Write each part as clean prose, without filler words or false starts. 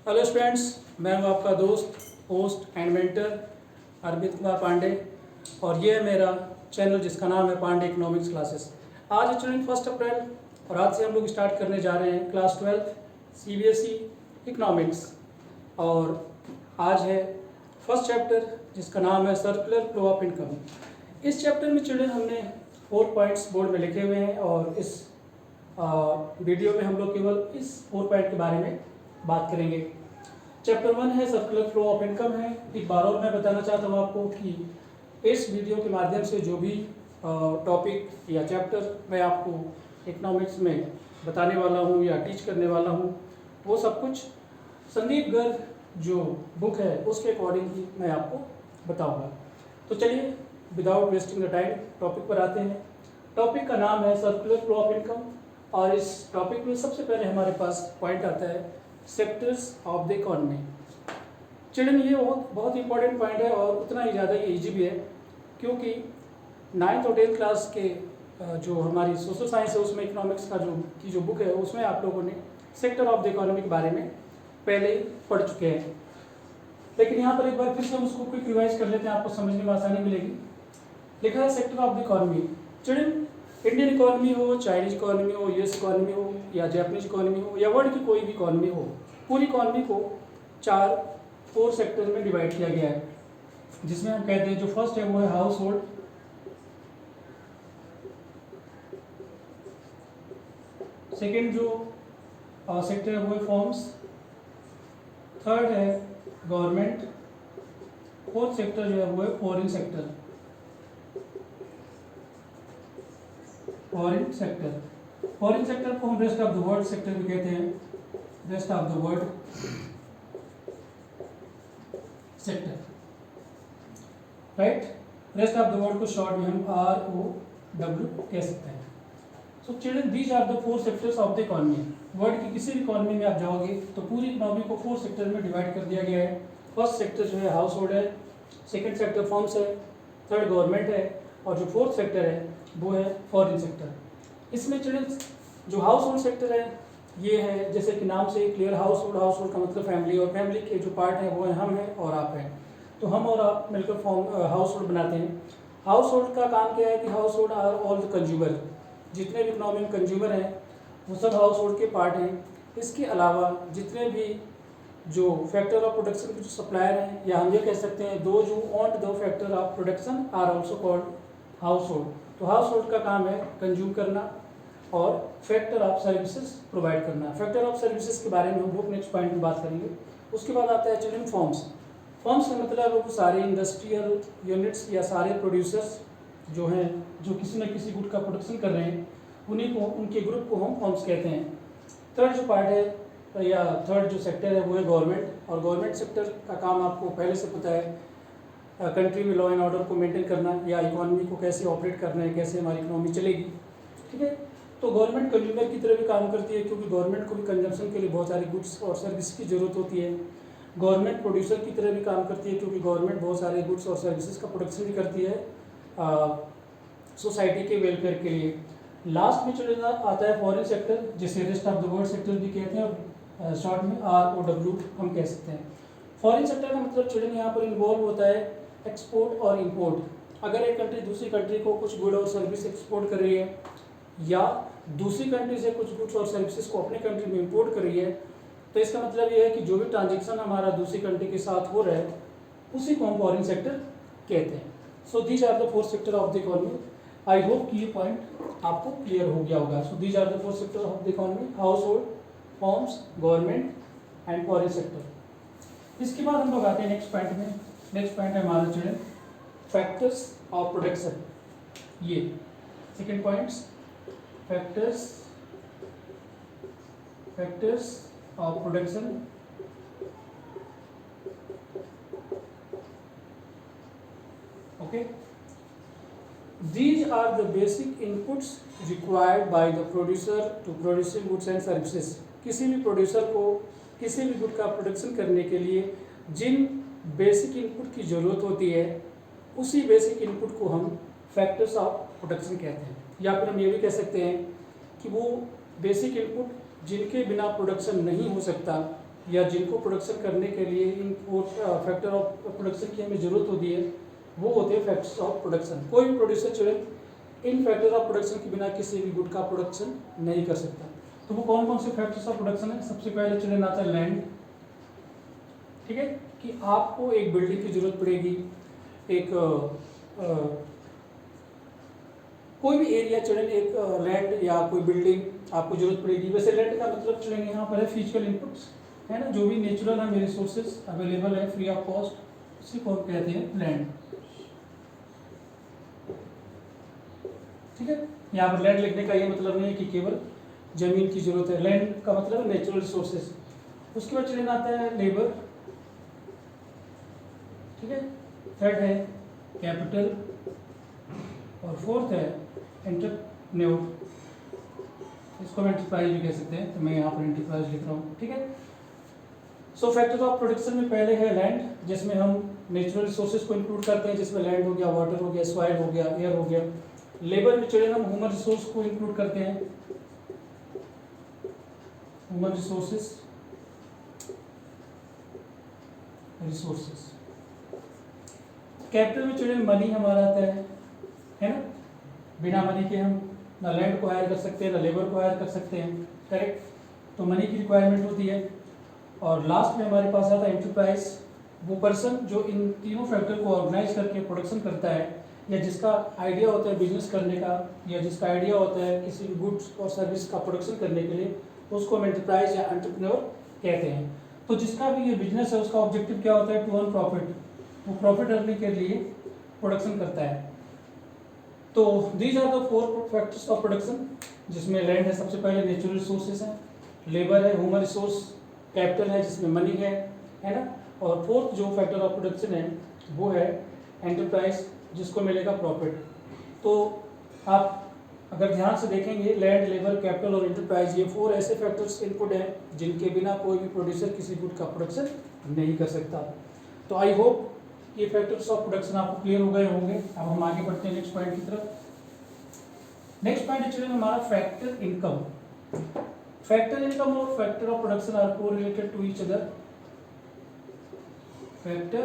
Hello students, मैं हूं आपका दोस्त, host and mentor Arvind Kumar Pandey और ये है मेरा चैनल जिसका नाम है पांडे इकोनॉमिक्स क्लासेस। आज है स्टूडेंट 1 अप्रैल और आज से हम लोग स्टार्ट करने जा रहे हैं क्लास 12 CBSE इकोनॉमिक्स। और आज है फर्स्ट चैप्टर जिसका नाम है सर्कुलर फ्लो ऑफ इनकम। इस चैप्टर में चिल्ड्रन हमने 4 पॉइंट्स बोर्ड में लिखे हुए हैं और इस वीडियो में हम लोग केवल इस 4 पॉइंट के बारे में बात करेंगे। चैप्टर 1 है सर्कुलर फ्लो ऑफ इनकम है। एक बार और मैं बताना चाहता हूँ आपको कि इस वीडियो के माध्यम से जो भी टॉपिक या चैप्टर मैं आपको इकोनॉमिक्स में बताने वाला हूँ या टीच करने वाला हूँ वो सब कुछ संदीप गर्ग जो बुक है उसके अकॉर्डिंग ही मैं आपको बताऊँगा। तो चलिए without wasting the time topic पर आते हैं। टॉपिक का नाम है सर्कुलर फ्लो ऑफ इनकम और इस टॉपिक में सबसे पहले हमारे पास पॉइंट आता है sectors of the economy. Children ये बहुत इंपॉर्टेंट पॉइंट है और उतना ही ज़्यादा ये ईजी भी है क्योंकि 9th और 10th क्लास के जो हमारी सोशल साइंस है उसमें इकोनॉमिक्स का जो बुक है उसमें आप लोगों ने सेक्टर ऑफ द इकोनॉमी के बारे में पहले ही पढ़ चुके हैं। लेकिन यहाँ पर एक बार फिर से हम उसको क्विक रिवाइज कर लेते हैं, आपको समझने में आसानी मिलेगी। लिखा है sector of the economy. Children Indian economy हो, चाइनीज इकोनॉमी हो, US इकोनॉमी हो या जापानीज इकोनॉमी हो या वर्ल्ड की कोई भी इकोनॉमी हो, पूरी इकोनॉमी को 4 सेक्टर में डिवाइड किया गया है जिसमें हम कहते हैं जो फर्स्ट है वो है हाउस होल्ड, सेकेंड जो सेक्टर है वो है फॉर्म्स, थर्ड है गवर्नमेंट, फोर्थ सेक्टर जो है वो है फॉरेन सेक्टर। फॉरेन सेक्टर को हम rest of the world sector भी कहते हैं, rest of the world sector, right. Rest of the world को शॉर्ट में हम ROW कह सकते हैं। So children these are the 4 sectors of the economy. World की किसी भी इकोनॉमी में आप जाओगे तो पूरी इकोनॉमी को 4 सेक्टर में डिवाइड कर दिया गया है। फर्स्ट सेक्टर जो है हाउस होल्ड है, सेकेंड सेक्टर फॉर्म्स है, थर्ड गवर्नमेंट है और जो फोर्थ सेक्टर है वो है फॉरेन सेक्टर। इसमें चिल्ड्रन जो हाउस होल्ड सेक्टर है ये है जैसे कि नाम से क्लियर, हाउस होल्ड का मतलब फैमिली, और फैमिली के जो पार्ट हैं वो है हम हैं और आप हैं। तो हम और आप मिलकर हाउस होल्ड बनाते हैं। हाउस होल्ड का काम क्या है कि household are all the consumer, जितने भी इकोनॉमी में कंज्यूमर हैं वो सब हाउस होल्ड के पार्ट हैं। इसके अलावा जितने भी जो फैक्टर ऑफ प्रोडक्शन के जो सप्लायर हैं या हम ये कह सकते हैं दो जो on the factor of production are also called household. तो हाउस होल्ड का काम है कंज्यूम करना और फैक्टर ऑफ सर्विसेज प्रोवाइड करना। फैक्टर ऑफ सर्विसेज के बारे में हम लोग नेक्स्ट पॉइंट में बात करेंगे। उसके बाद आता है चिल्ड्रन फॉर्म्स। फॉर्म्स का मतलब वो सारे इंडस्ट्रियल यूनिट्स या सारे प्रोड्यूसर्स जो हैं जो किसी न किसी गुड का प्रोडक्शन कर रहे हैं उन्हीं को, उनके ग्रुप को हम फॉर्म्स कहते हैं। थर्ड जो पार्ट है या थर्ड जो सेक्टर है वो है गवर्नमेंट, और गवर्नमेंट सेक्टर का काम आपको पहले से पता है, कंट्री में लॉ एंड ऑर्डर को मेंटेन करना या इकोनॉमी को कैसे ऑपरेट करना है, कैसे हमारी इकोनॉमी चलेगी, ठीक है। तो गवर्नमेंट कंज्यूमर की तरह भी काम करती है क्योंकि गवर्नमेंट को भी कंजम्पशन के लिए बहुत सारी गुड्स और सर्विस की ज़रूरत होती है। गवर्नमेंट प्रोड्यूसर की तरह भी काम करती है क्योंकि गवर्नमेंट बहुत सारे गुड्स और सर्विसेज का प्रोडक्शन भी करती है सोसाइटी के वेलफेयर के लिए। लास्ट में चले आता है फॉरेन सेक्टर जिसे rest of the world sector भी कहते हैं और शॉर्ट में ROW हम कह सकते हैं। फॉरेन सेक्टर का मतलब चिल्ड्रन यहाँ पर इन्वॉल्व होता है एक्सपोर्ट और इंपोर्ट। अगर एक कंट्री दूसरी कंट्री को कुछ गुड और सर्विस एक्सपोर्ट कर रही है या दूसरी कंट्री से कुछ गुड्स और सर्विसेज को अपने कंट्री में इंपोर्ट कर रही है तो इसका मतलब ये है कि जो भी ट्रांजेक्शन हमारा दूसरी कंट्री के साथ हो रहा है उसी को हम फॉरेन सेक्टर कहते हैं। So these are the 4 sector of the economy. I hope कि ये पॉइंट आपको क्लियर हो गया होगा। So these are the 4 sector of the economy, household, forms, government and foreign sector. इसके बाद हम लोग आते हैं नेक्स्ट पॉइंट में। नेक्स्ट पॉइंट है हमारा चिल्ड्रन फैक्टर्स ऑफ प्रोडक्शन। ये second points factors of production. Okay, these are the basic inputs required by the producer to producing goods and services। किसी भी प्रोड्यूसर को किसी भी गुड का प्रोडक्शन करने के लिए जिन बेसिक इनपुट की ज़रूरत होती है उसी बेसिक इनपुट को हम फैक्टर्स ऑफ प्रोडक्शन कहते हैं। या फिर हम ये भी कह सकते हैं कि वो बेसिक इनपुट जिनके बिना प्रोडक्शन नहीं हो सकता या जिनको प्रोडक्शन करने के लिए इन फैक्टर ऑफ प्रोडक्शन की हमें ज़रूरत होती है वो होते हैं फैक्टर्स ऑफ प्रोडक्शन। कोई भी producer children in factor of production के बिना किसी भी गुड का प्रोडक्शन नहीं कर सकता। तो वो कौन कौन से फैक्टर्स ऑफ प्रोडक्शन है? सबसे पहले चिल्ड्रन आता है लैंड। ठीक है, कि आपको एक बिल्डिंग की जरूरत पड़ेगी, एक कोई भी एरिया चिल्ड्रन, एक लैंड या कोई बिल्डिंग आपको जरूरत पड़ेगी। वैसे लैंड का मतलब चिल्ड्रन यहाँ पर है फिजिकल इनपुट्स, है ना, जो भी नेचुरल हमें रिसोर्सेज अवेलेबल है फ्री ऑफ कॉस्ट, उसी को हम कहते हैं लैंड। ठीक है, यहाँ पर लैंड लिखने का ये मतलब नहीं है कि केवल जमीन की जरूरत है, लैंड का मतलब है नेचुरल रिसोर्सेज। उसके बाद चिल्ड्रन आता है लेबर। ठीक है, थर्ड है कैपिटल और फोर्थ है एंटरप्रेन्योर, इसको हम एंटरप्राइज भी कह सकते हैं, तो मैं यहाँ पर एंटरप्राइज लिख रहा हूँ। ठीक है, सो फैक्टर्स ऑफ प्रोडक्शन में पहले है लैंड, जिसमें हम नेचुरल रिसोर्सेज को इंक्लूड करते हैं, जिसमें लैंड हो गया, वाटर हो गया, सॉइल हो गया, एयर हो गया। लेबर में चिल्ड्रन हम ह्यूमन रिसोर्स को इंक्लूड करते हैं, ह्यूमन रिसोर्सेज कैपिटल में चिल्ड्रन मनी हमारा आता है ना, बिना मनी के हम ना लैंड को हायर कर सकते हैं ना लेबर को हायर कर सकते हैं, करेक्ट, तो मनी की रिक्वायरमेंट होती है। और लास्ट में हमारे पास आता है एंटरप्राइज, वो पर्सन जो इन तीनों फैक्टर को ऑर्गेनाइज करके प्रोडक्शन करता है, या जिसका आइडिया होता है बिजनेस करने का, या जिसका आइडिया होता है किसी गुड्स और सर्विस का प्रोडक्शन करने के लिए, उसको हम एंटरप्राइज या एंटरप्रेन्योर कहते हैं। तो जिसका भी ये बिजनेस है उसका ऑब्जेक्टिव क्या होता है? टू अर्न प्रॉफिट, वो प्रॉफिट अर्निंग के लिए प्रोडक्शन करता है। तो these are the 4 factors of production, जिसमें लैंड है सबसे पहले, नेचुरल रिसोर्सेज है, लेबर है, ह्यूमन रिसोर्स, कैपिटल है जिसमें मनी है ना, और फोर्थ जो फैक्टर ऑफ प्रोडक्शन है वो है एंटरप्राइज, जिसको मिलेगा प्रॉफिट। तो आप अगर ध्यान से देखेंगे, लैंड, लेबर, कैपिटल और एंटरप्राइज, ये 4 ऐसे फैक्टर्स इनपुट हैं जिनके बिना कोई भी प्रोड्यूसर किसी गुड का प्रोडक्शन नहीं कर सकता। तो आई होप ये फैक्टर्स ऑफ प्रोडक्शन आपको क्लियर हो गए होंगे। अब हम आगे बढ़ते हैं नेक्स्ट पॉइंट की तरफ। नेक्स्ट पॉइंट एक्चुअली हमारा फैक्टर इनकम। फैक्टर इनकम और factor of production are correlated to each other. Factor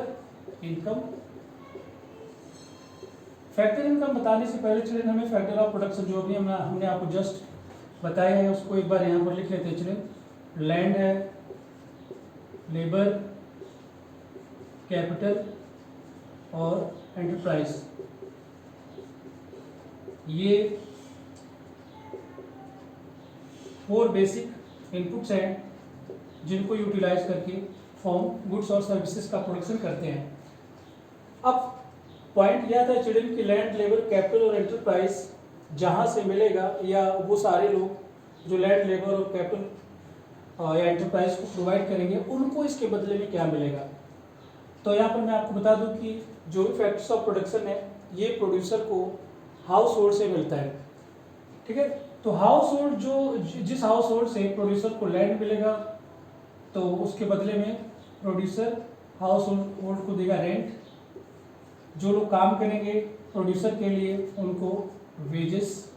income, factor income बताने से पहले चलिए हमें फैक्टर ऑफ प्रोडक्शन जो भी हमने आपको जस्ट बताया है उसको एक बार यहाँ पर लिख लेते हैं। चलिए, लैंड है, लेबर, कैपिटल और एंटरप्राइज, ये 4 बेसिक इनपुट्स हैं जिनको यूटिलाइज करके फॉर्म गुड्स और सर्विसेज का प्रोडक्शन करते हैं। अब पॉइंट यह था चिल्ड्रन की लैंड, लेबर, कैपिटल और एंटरप्राइज जहाँ से मिलेगा, या वो सारे लोग जो लैंड, लेबर और कैपिटल या एंटरप्राइज को प्रोवाइड करेंगे, उनको इसके बदले में क्या मिलेगा। तो यहाँ पर मैं आपको बता दूं कि जो भी फैक्टर्स ऑफ प्रोडक्शन है ये प्रोड्यूसर को हाउस होल्ड से मिलता है। ठीक है, तो हाउस होल्ड जिस हाउस होल्ड से प्रोड्यूसर को लैंड मिलेगा, तो उसके बदले में प्रोड्यूसर हाउस होल्ड को देगा रेंट। जो लोग काम करेंगे प्रोड्यूसर के लिए उनको वेजेस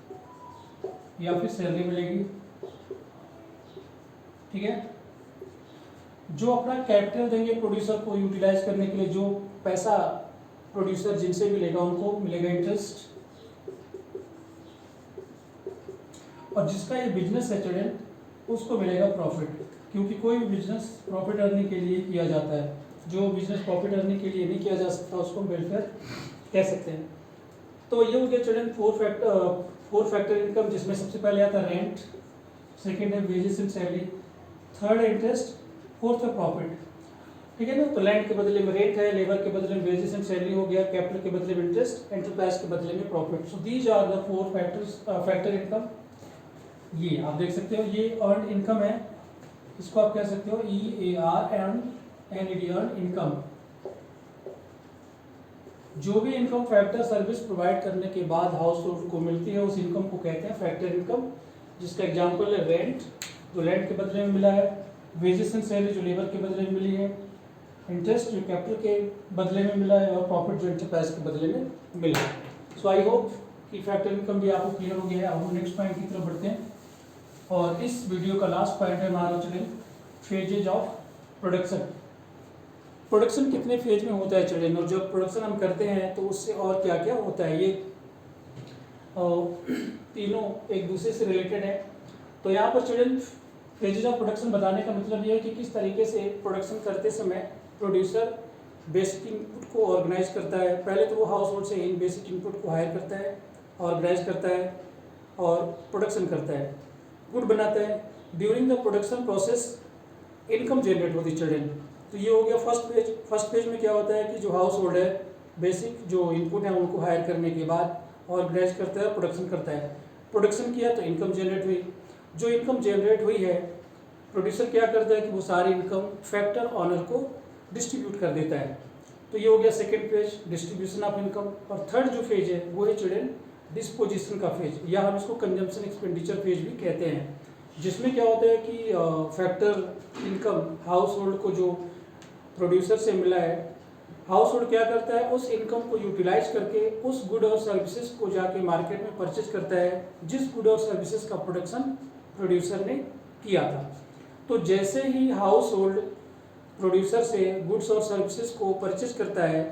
या फिर सैलरी मिलेगी। ठीक है, जो अपना कैपिटल देंगे प्रोड्यूसर को यूटिलाइज करने के लिए, जो पैसा प्रोड्यूसर जिनसे मिलेगा उनको मिलेगा इंटरेस्ट। और जिसका ये बिजनेस है चिल्ड्रन उसको मिलेगा प्रॉफिट, क्योंकि कोई भी बिजनेस प्रॉफिट अर्निंग के लिए किया जाता है। जो बिजनेस प्रॉफिट अर्निंग के लिए नहीं किया जा सकता उसको वेलफेयर कह सकते हैं। तो ये हो गया चिल्ड्रन 4 फैक्टर इनकम, जिसमें सबसे पहले आता है रेंट, सेकेंड है वेजेस एंड सैलरी, थर्ड है इंटरेस्ट, फोर्थ है प्रॉफिट। ठीक है ना, तो लैंड के बदले में रेंट है, लेबर के बदले में वेजेस एंड सैलरी हो गया, कैपिटल के बदले में इंटरेस्ट, एंटरप्राइज के बदले में profit. So these are the 4 factor income. ये आप देख सकते हो, ये अर्न इनकम है, इसको आप कह सकते हो EARNED, अर्न इनकम। जो भी इनकम फैक्टर सर्विस प्रोवाइड करने के बाद हाउस होल्ड को मिलती है उस इनकम को कहते हैं फैक्टर इनकम, जिसका एग्जांपल है रेंट, जो लैंड के बदले में मिला है, वेजेस एंड सैलरी जो लेबर के बदले में मिली है, इंटरेस्ट जो कैपिटल के बदले में मिला है, और प्रॉफिट जो एंटरप्राइज के बदले में मिला है। सो आई होप कि फैक्टर इनकम भी आपको क्लियर हो गया है। अब हम नेक्स्ट पॉइंट की तरफ बढ़ते हैं, और इस वीडियो का लास्ट पॉइंट है हमारा चलिए फेजेज ऑफ प्रोडक्शन। प्रोडक्शन कितने फेज में होता है चिल्ड्रन, और जब प्रोडक्शन हम करते हैं तो उससे और क्या क्या होता है, ये तीनों एक दूसरे से रिलेटेड है। तो यहाँ पर चिल्ड्रन फेजेज ऑफ प्रोडक्शन बताने का मतलब ये है कि किस तरीके से प्रोडक्शन करते समय प्रोड्यूसर बेसिक इनपुट को ऑर्गेनाइज करता है। पहले तो वो हाउस होल्ड से इन बेसिक इनपुट को हायर करता है, ऑर्गेनाइज करता है और प्रोडक्शन करता है, गुड बनाता है। During the production process income generate होती है चिल्ड्रन। तो ये हो गया फर्स्ट पेज। फर्स्ट पेज में क्या होता है कि जो हाउस होल्ड है बेसिक जो इनपुट है उनको हायर करने के बाद ऑर्गेनाइज करता है, प्रोडक्शन करता है। प्रोडक्शन किया तो इनकम जनरेट हुई। जो इनकम जनरेट हुई है प्रोड्यूसर क्या करता है कि वो सारी इनकम फैक्टर ऑनर को डिस्ट्रीब्यूट कर देता है। तो ये हो गया second page, distribution of income. और थर्ड जो फेज है वो है चिल्ड्रन डिस्पोजिशन का फेज, या हम इसको कंजम्पशन एक्सपेंडिचर फेज भी कहते हैं, जिसमें क्या होता है कि फैक्टर इनकम हाउस होल्ड को जो प्रोड्यूसर से मिला है, हाउस होल्ड क्या करता है उस इनकम को यूटिलाइज करके उस गुड और सर्विसेज को जाके मार्केट में परचेज करता है जिस गुड और सर्विसेज का प्रोडक्शन प्रोड्यूसर ने किया था। तो जैसे ही हाउस होल्ड प्रोड्यूसर से गुड्स और सर्विसेज को परचेज करता है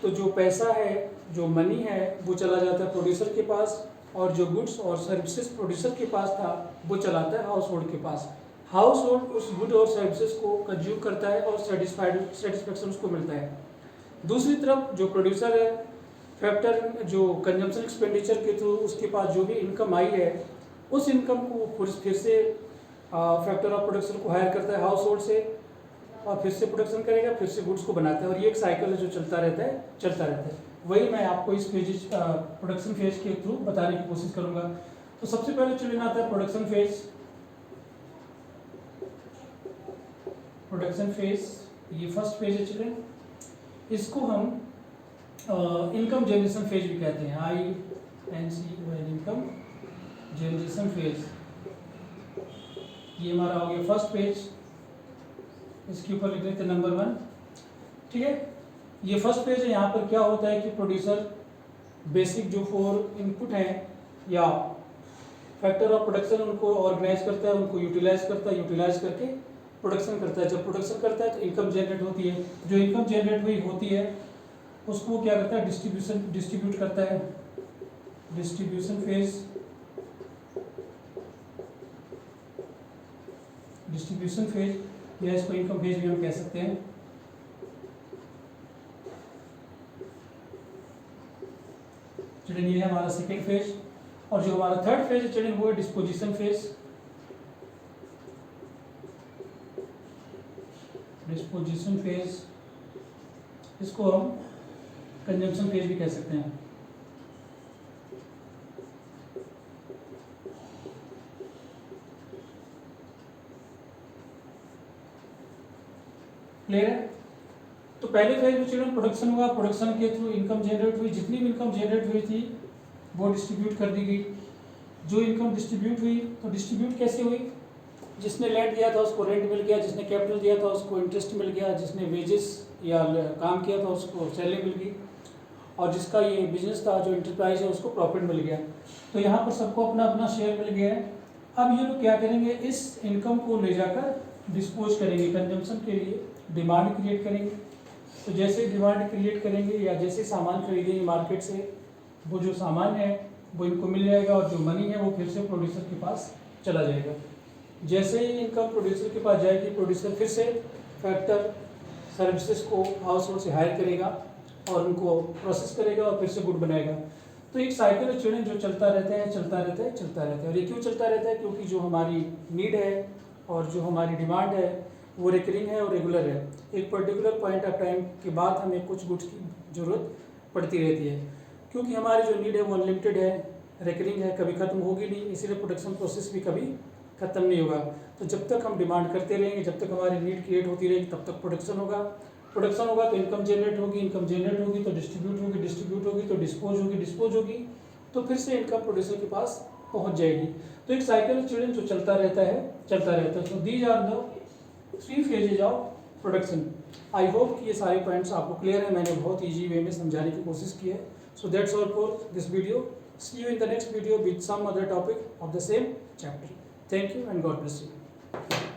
तो जो पैसा है, जो मनी है, वो चला जाता है प्रोड्यूसर के पास, और जो गुड्स और सर्विसेज प्रोड्यूसर के पास था वो चलाता है हाउस होल्ड के पास। हाउस होल्ड उस गुड और सर्विसेज को कंज्यूम करता है और सेटिस्फैक्शन उसको मिलता है। दूसरी तरफ जो प्रोड्यूसर है फैक्टर जो कंजम्पशन एक्सपेंडिचर के थ्रू उसके पास जो भी इनकम आई है उस इनकम को फिर से फैक्टर ऑफ प्रोडक्शन को हायर करता है हाउस होल्ड से, और फिर से प्रोडक्शन करेगा, फिर से गुड्स को बनाता है, और ये एक साइकिल है जो चलता रहता है। वही मैं आपको इस फेज प्रोडक्शन फेज के थ्रू बताने की कोशिश करूंगा। तो सबसे पहले चिल्ड्रन आता है प्रोडक्शन फेज। प्रोडक्शन फेज ये फर्स्ट फेज है चिल्ड्रन, इसको हम इनकम जनरेशन फेज भी कहते हैं, INC इनकम जनरेशन फेज। ये हमारा हो गया फर्स्ट पेज, इसके ऊपर लिख लेते हैं नंबर 1। ठीक है, ये फर्स्ट पेज है। यहाँ पर क्या होता है कि प्रोड्यूसर बेसिक जो 4 इनपुट हैं या फैक्टर ऑफ प्रोडक्शन उनको ऑर्गेनाइज करता है, उनको यूटिलाइज करता है, यूटिलाइज करके प्रोडक्शन करता है। जब प्रोडक्शन करता है तो इनकम जनरेट होती है। जो इनकम जनरेट हुई होती है उसको क्या करता है डिस्ट्रीब्यूट करता है, डिस्ट्रीब्यूशन फेज। डिस्ट्रीब्यूशन फेज या इसको इनकम फेज भी हम कह सकते हैं। चिल्ड्रन ये है हमारा सेकेंड फेज, और जो हमारा थर्ड फेज है चिल्ड्रन वो है डिस्पोजिशन फेज। डिस्पोजिशन फेज, इसको हम कंजम्पशन फेज भी कह सकते हैं। क्लियर है? तो पहले फेज में चिल्ड्रन प्रोडक्शन हुआ, प्रोडक्शन के थ्रू इनकम जनरेट हुई, जितनी भी इनकम जनरेट हुई थी वो डिस्ट्रीब्यूट कर दी गई। जो इनकम डिस्ट्रीब्यूट हुई तो डिस्ट्रीब्यूट कैसे हुई, जिसने लैंड दिया था उसको रेंट मिल गया, जिसने कैपिटल दिया था उसको इंटरेस्ट मिल गया, जिसने वेजेस या काम किया था उसको सैलरी मिल गई, और जिसका ये बिजनेस था जो इंटरप्राइज है उसको प्रॉफिट मिल गया। तो यहाँ पर सबको अपना अपना शेयर मिल गया है। अब ये लोग क्या करेंगे, इस इनकम को ले जाकर डिस्पोज करेंगे, कंजम्पशन के लिए डिमांड क्रिएट करेंगे। तो जैसे डिमांड क्रिएट करेंगे या जैसे सामान खरीदेंगे मार्केट से, वो जो सामान है वो इनको मिल जाएगा, और जो मनी है वो फिर से प्रोड्यूसर के पास चला जाएगा। जैसे ही इनकम प्रोड्यूसर के पास जाएगी, प्रोड्यूसर फिर से फैक्टर सर्विसेज को हाउस होल्ड से हायर करेगा और उनको प्रोसेस करेगा और फिर से गुड बनाएगा। तो एक साइकिल है चिल्ड्रन जो चलता रहता है। और ये क्यों चलता रहता है, क्योंकि जो हमारी नीड है और जो हमारी डिमांड है वो रिकरिंग है और रेगुलर है। एक पर्टिकुलर पॉइंट ऑफ टाइम के बाद हमें कुछ गुड्स की ज़रूरत पड़ती रहती है, क्योंकि हमारी जो नीड है वो अनलिमिटेड है, रिकरिंग है, कभी ख़त्म होगी नहीं, इसीलिए प्रोडक्शन प्रोसेस भी कभी ख़त्म नहीं होगा। तो जब तक हम डिमांड करते रहेंगे, जब तक हमारी नीड क्रिएट होती रहेगी, तब तक प्रोडक्शन होगा तो इनकम जनरेट होगी तो डिस्ट्रीब्यूट होगी तो डिस्पोज होगी तो फिर से इनकम प्रोड्यूसर के पास पहुंच जाएगी। तो एक साइकिल चिल्ड्रन जो चलता रहता है। तो these are the 3 phases of production. I hope कि ये सारे पॉइंट्स आपको क्लियर है, मैंने बहुत ईजी वे में समझाने की कोशिश की है। So that's all for this video. See you in the next video with some other topic of the same chapter. Thank you and God bless you.